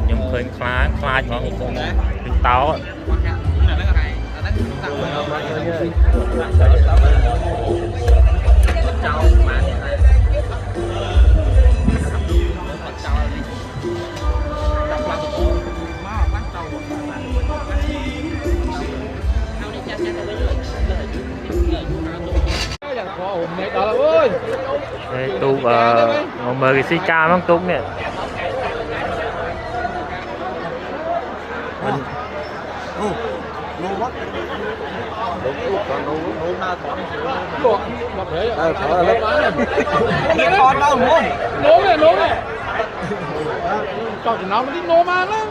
nhưng khơi khá nó từng táo tu mời cái xì ca mang tung nè nố này cho chị nó đi nố mà nó